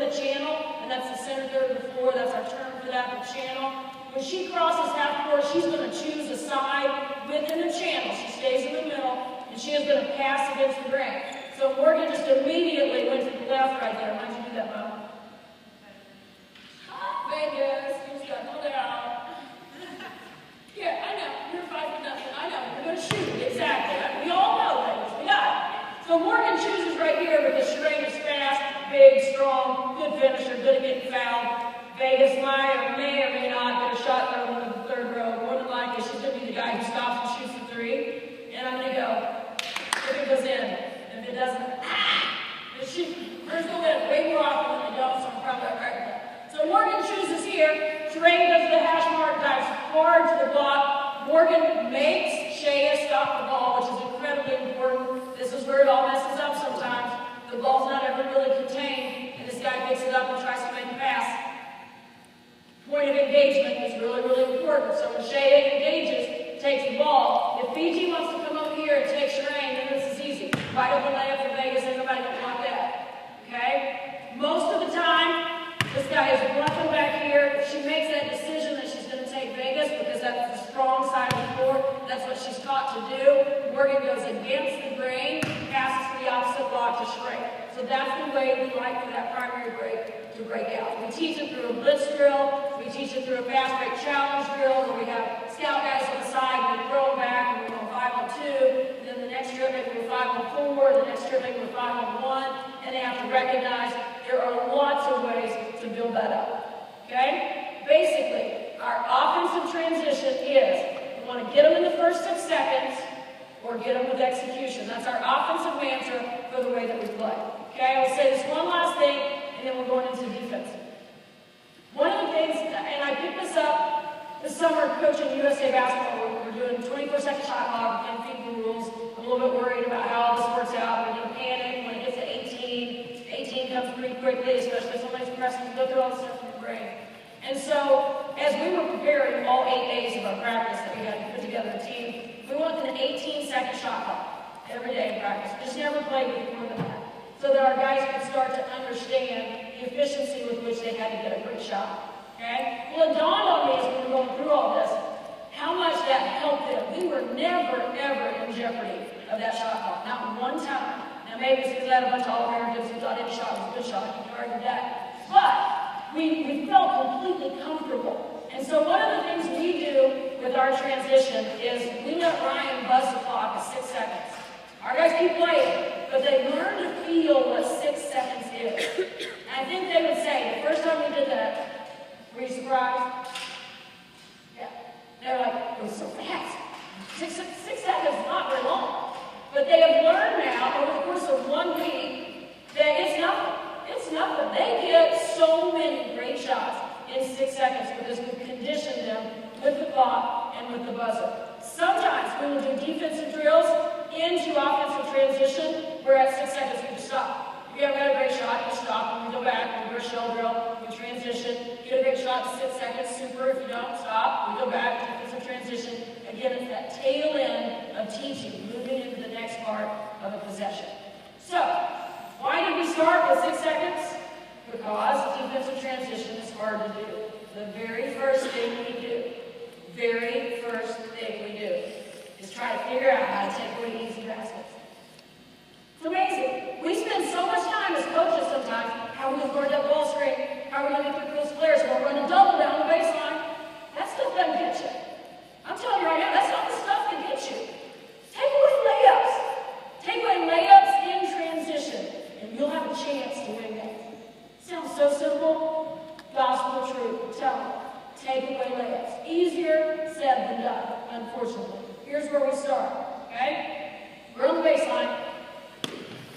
a channel, and that's the center third of the floor. That's our term for that, the channel. When she crosses half court, she's going to choose a side within the channel. She stays in the middle, and she is going to pass against the grain. So Morgan just immediately went to the left right there. Why did you do that, Mom? Hot Vegas, you just got to go down. Yeah, I know. You're 5-0. I know. You're going to shoot. Exactly. We all know Vegas. We got it. So Morgan chooses right here because Shereen is fast, big, strong, good finisher, good at getting fouled. Vegas may or may not get a shot thrown in the third row. More than likely, she's going to be the guy who stops and shoots the three. And I'm going to go. If it goes in. If it doesn't, hers go in way more often than they don't, so I'm probably right with that. So Morgan chooses here. Shereen goes to the hash mark, dives hard to the block. Morgan makes Shea stop the ball, which is incredibly important. This is where it all messes up sometimes. The ball's not ever really contained, and this guy picks it up and tries to make a pass. Point of engagement is really, really important. So when Shea engages, takes the ball, if Fiji wants to come over here and take Shereen, then this is easy. Wide open layup for Vegas, ain't nobody gonna block that. Okay? Most of the time, this guy is bluffing back here. If she makes that decision that she's gonna take Vegas because that's the strong side of the court, that's what she's taught to do. Morgan goes against the grain, passes to the opposite block to Shereen. So that's the way we like for that primary break to break out. We teach it through a blitz drill. We teach it through a fast break challenge drill where we have scout guys on the side and we throw them back and we're going 5-on-2. Then the next trip maybe we're 5-on-4. The next trip maybe we're 5-on-1. And they have to recognize there are lots of ways to build that up. Okay? Basically, our offensive transition is we want to get them in the first 6 seconds or get them with execution. That's our offensive mantra for the way that we play. Okay, I'll say this one last thing, and then we're going into defense. One of the things, and I picked this up this summer coaching USA basketball. We're doing 24-second shot clock and FIBA rules. I'm a little bit worried about how all this works out. We're going to panic when it gets to 18. 18 comes pretty quickly, especially if somebody's pressing to go through all the stuff in your brain. And so, as we were preparing all 8 days of our practice that we had to put together a team, we went with an 18-second shot clock every day in practice. Just never played with more than that. So that our guys could start to understand the efficiency with which they had to get a great shot. Okay? Well, it dawned on me as we were going through all this, how much that helped them. We were never, ever in jeopardy of that shot clock. Not one time. Now, maybe it's because I had a bunch of All-Americans who thought any shot was a good shot. You can argue that. But we felt completely comfortable. And so one of the things we do with our transition is we let Ryan buzz the clock at 6 seconds. Our guys keep playing, but they learn to feel what 6 seconds is. And I think they would say, the first time we did that, were you surprised? Yeah. They're like, it was so fast. 6 seconds is not very long. But they have learned now, over the course of 1 week, that it's nothing. It's nothing. They get so many great shots in 6 seconds because we've conditioned them with the clock and with the buzzer. Sometimes we will do defensive drills into offensive transition, where at 6 seconds we just stop. If you haven't got a great shot, you stop, and we go back, we do a shell drill, we transition, get a great shot in 6 seconds, super. If you don't, stop, we go back, defensive transition. Again, it's that tail end of teaching, moving into the next part of a possession. So, why did we start with 6 seconds? Because defensive transition is hard to do. The very first thing we do, is try to figure out how to take away easy baskets. It's amazing. We spend so much time as coaches sometimes, how are we going to guard that ball screen? How are we going to get through those players? We're going to double down the baseline. That stuff doesn't get you. I'm telling you right now, that's not the stuff that gets you. Take away layups. Take away layups in transition, and you'll have a chance to win games. Sounds so simple. Gospel truth. Tell me. Take away layups. Easier said than done, unfortunately. Here's where we start, okay? We're on the baseline.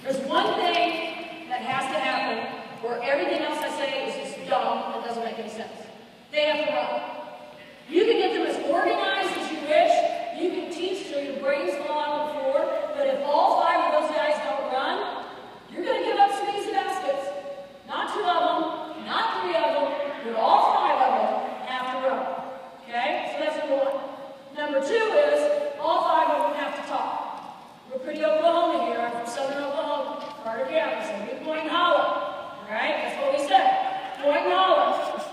There's one thing that has to happen where everything else I say is just dumb and doesn't make any sense. They have to run. You can get them as organized as you wish. You can teach till your brains fall on the floor. But if all 5 of those guys don't run, you're going to give up some easy baskets. Not 2 of them, not 3 of them, but all 5 of them have to run. Okay? So that's number 1. Number 2 is all 5 of them have to talk. We're pretty Oklahoma here. I'm from Southern Oklahoma, Carter Campus, and New Point Hollow. All right? That's what we say. point knowledge.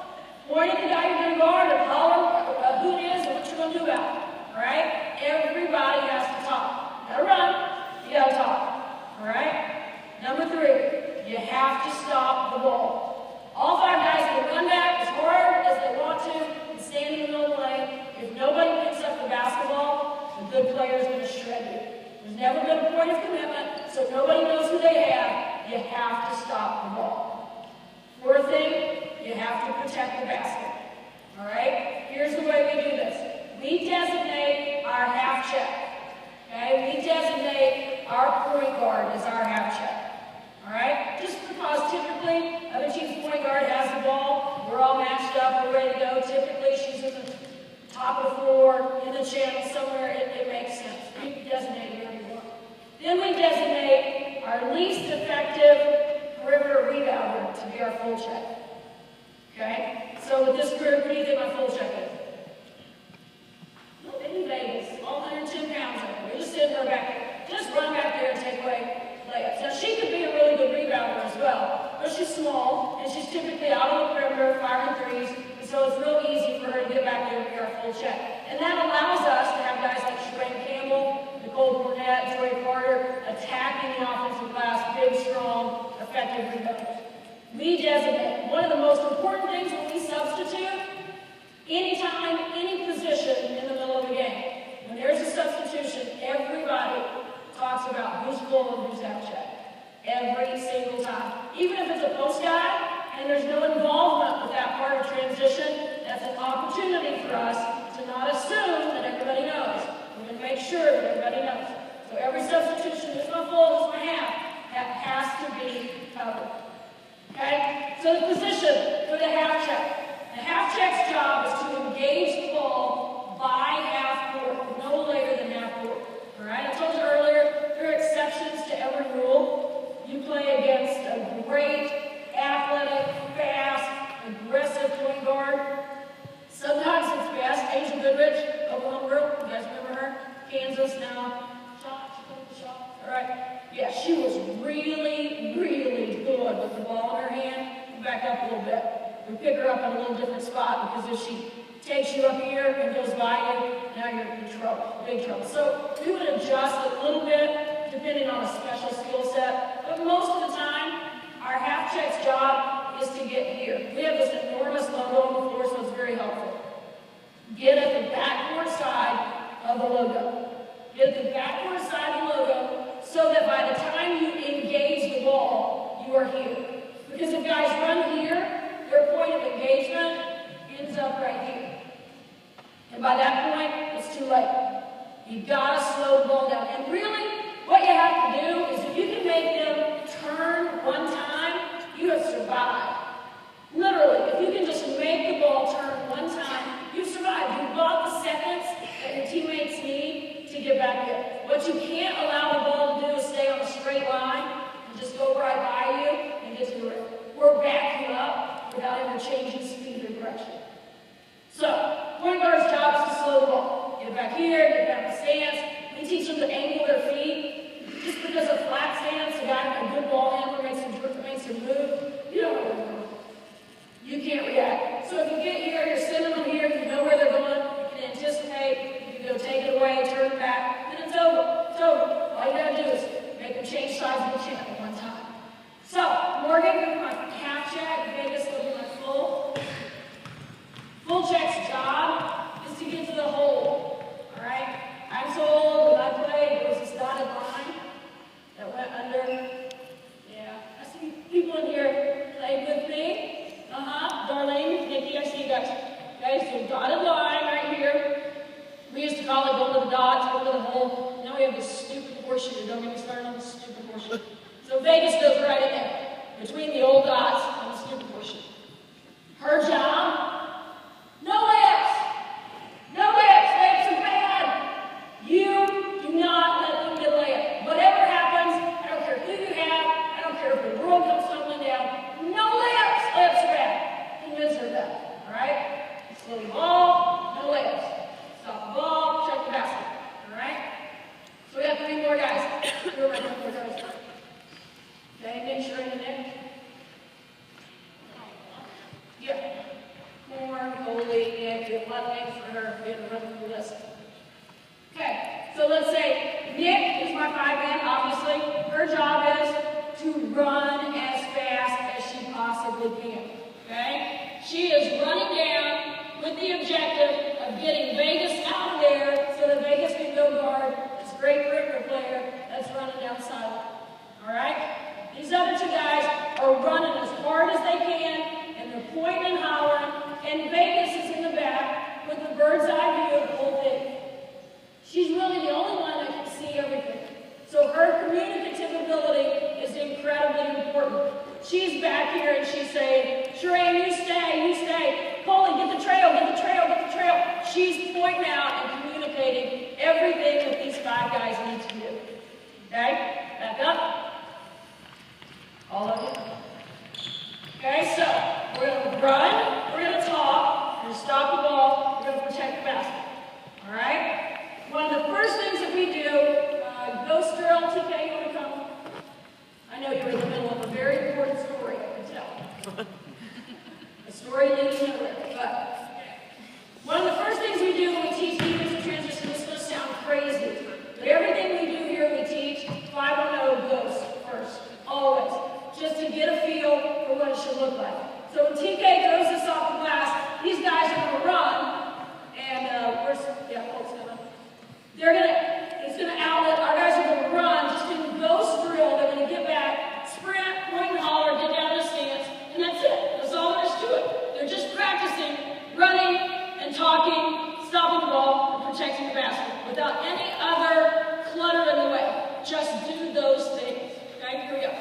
Point at the guy you're going to guard and holler who it is and what you're going to do about it. All right? Everybody has to talk. You got to run. You got to talk. All right? Number 3, you have to stop the ball. All 5 guys can run back as hard as they want to and stand in the middle of the lane. If nobody picks up the basketball, the good player is going to shred you. There's never been a point of commitment, so nobody knows who they have. You have to stop the ball. 4th thing, you have to protect the basket. All right? Here's the way we do this. We designate our half check. Okay? We designate our point guard as our half check. All right? Just because typically other team's point guard has the ball, we're all matched up, we're ready to go. Typically she's in the top of the floor, in the channel somewhere, it makes sense. We designate whatever you want. Then we designate our least effective perimeter rebounder to be our full check. Okay? So with this group, what do you think my full check is? Little bitty babies, all 110 pounds of them. We're just sitting her back there. Just run back there and take away layups. Now she could be a really good rebounder as well, but she's small, and she's typically out on the perimeter, firing threes, and so it's real easy for her to get back there and be our full check. And that allows us to have guys like Shereen Campbell, Nicole Burnett, Joy Carter, attacking the offensive glass, big, strong, effective rebounders. We designate. One of the most important things when we substitute, anytime, any position in the middle of the game, when there's a substitution, everybody talks about who's full and who's out check. Every single time. Even if it's a post guy and there's no involvement with that part of transition, that's an opportunity for us to not assume that everybody knows. We're going to make sure that everybody knows. So every substitution, this one full, this one half, that has to be covered. Okay? So the position for the half check. The half check's job is to engage the ball by half court, no later than half court. All right? I told you earlier, there are exceptions to every rule. You play against a great, athletic, fast, aggressive point guard. Sometimes it's best. Asia Goodrich, Oklahoma girl, you guys remember her? Kansas now. Shot. All right. Yeah, she was really, really good with the ball in her hand. Back up a little bit. We pick her up in a little different spot because if she takes you up here and goes by you, now you're in trouble, big trouble. So we would adjust a little bit depending on a special skill set, but most of the time, our half check's job is to get here. We have this enormous logo on the floor, so it's very helpful. Get at the backboard side of the logo. Get at the backboard side of the logo so that by the time you engage the ball, you are here. Because if guys run here, their point of engagement ends up right here. And by that point, it's too late. You've got to slow the ball down. And really, what you have to do is if you can make them turn one time, you have survived. Literally, if you can just make the ball turn one time, you've survived. You've got the seconds that your teammates need to get back in. What you can't allow the ball to do is stay on a straight line and just go right by you and get to the rim. We're backing up without ever changing speed or direction. So, point guard's job is to slow the ball. Get back here, get back in the stance. We teach them to angle their feet. Just because a flat stance, a guy with a good ball handler makes them move, you don't know what they're doing. You can't react. So if you get here, you're sending them here, you know where they're going, you can anticipate, you can go take it away, turn it back, and it's over. It's over. All you gotta do is make them change sides of the channel one time. So, Morgan, go to my half check, Vegas, go to my full. Full check's job is to get to the hole. Alright? I'm so old, when I played, there was this dotted line that went under. Yeah. I see people in here played with me. Darlene, Nikki, I see you guys. Okay, so dotted line right here. We used to call it going to the dots, going to the hole. Now we have this stupid horseshoe. Don't get me started on this stupid horseshoe. So Vegas goes right in there, between the old dots and the stupid horseshoe. Her job, no layups. No layups. Layups are bad. You do not let them get a layup. Whatever happens, I don't care who you have, I don't care if the world comes tumbling down, no layups. Layups are bad. Convince her of that. Alright? Slow the ball, no layups. Stop the ball, check the basket. Alright? So we have 3 more guys. 2 more guys. Okay, make sure in the neck. her being running the list. Okay, so let's say Nick is my 5-man, obviously. Her job is to run as fast as she possibly can. Okay? She is running down with the objective of getting Vegas out of there so that Vegas can go guard this great cricket player that's running down the sideline. Alright? These other two guys are running as hard as they can, and they're pointing and hollering, and Vegas is in the back with the bird's eye view of the whole thing. She's really the only one that can see everything. So her communicative ability is incredibly important. She's back here and she's saying, Shereen, you stay. Coley, get the trail. She's pointing out and communicating everything that these 5 guys need to do. Okay? Back up. All of you. Okay, so we're going to run, we're going to talk, we're going to stop the ball, we're going to protect the basket. All right? One of the first things that we do, Ghost Drill, TK, you want to come? I know you're in the middle of a very important story, I can tell. A story leading nowhere. But one of the first things we do when we teach defense and transition, this is going to sound crazy, but everything we do here, we teach 5-on-0 Ghost first, always, just to get a feel for what it should look like. So when TK throws this off the glass, these guys are going to run, and it's going to outlet, our guys are going to run, just do the Ghost Drill, they're going to get back, sprint, point and holler, get down to the stance, and that's it. That's all there is to it. They're just practicing running and talking, stopping the ball, and protecting the basket without any other clutter in the way. Just do those things. Okay, here we go.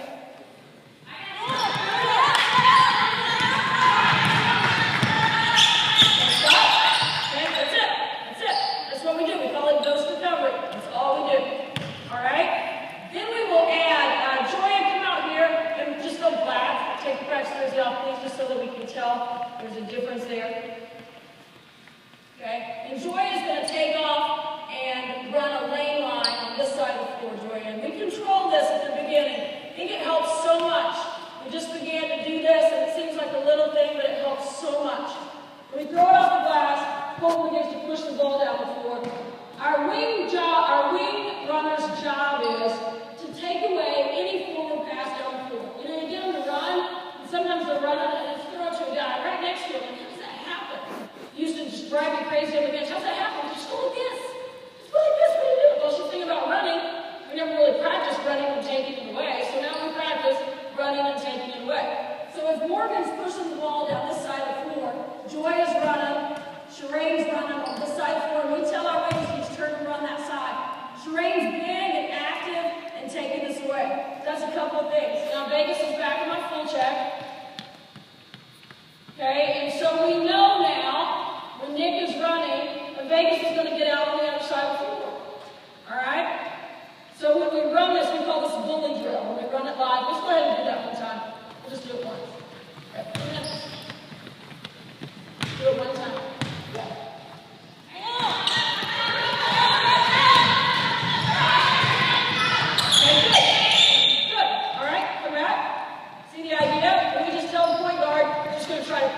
Just so that we can tell there's a difference there. Okay? And Joy is going to take off and run a lane line on this side of the floor, Joy. And we controlled this at the beginning. I think it helps so much. We just began to do this, and it seems like a little thing, but it helps so much. When we throw it off the glass, Colton begins to push the ball down the floor. Our wing runner's job is to take away any forward pass down the floor. You know, you get them to run. Sometimes they're running and it's thrown to a guy right next to him. Like, how does that happen? Used to just drive me crazy on the bench. How does that happen? Just go like this. Just go like this. What do you do? Well, she's thinking about running. We never really practiced running and taking it away. So now we practice running and taking it away. So if Morgan's pushing the ball down this side of the floor, Joy is running, Shereen's running on this side of the floor, and we tell our wings to turn and run that side. Shereen's big and active and taking this away. That's a couple of things. Now Vegas is back in my full check. Okay, and so we know now, when Nick is running, Vegas is going to get out on the other side of the floor. Alright? So when we run this, we call this bully drill. When we run it live, let's go ahead and do that one time. We'll just do it once. Okay. Do it one time. Yeah.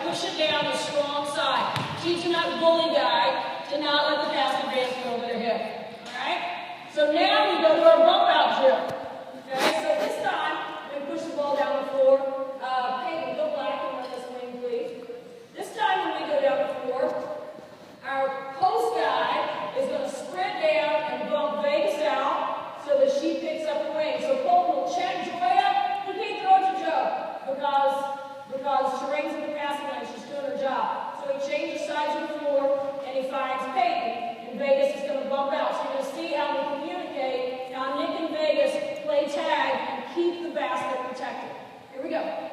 Push it down the strong side. Teaching that bully guy to not let the basket advance go over their head. Alright? So now we go to our bump out drill. Okay, so this time we push the ball down the floor. Peyton, go black and run this wing, please. This time when we go down the floor, our post guy is going to sprint down and bump Vegas out so that she picks up the wing. So Colton will check Joy up. You can't throw it to Joe because Shereen's in the passing lane, she's doing her job. So he changes sides of the floor and he finds Peyton, and Vegas is going to bump out. So you're going to see how we communicate, how Nick and Vegas play tag and keep the basket protected. Here we go.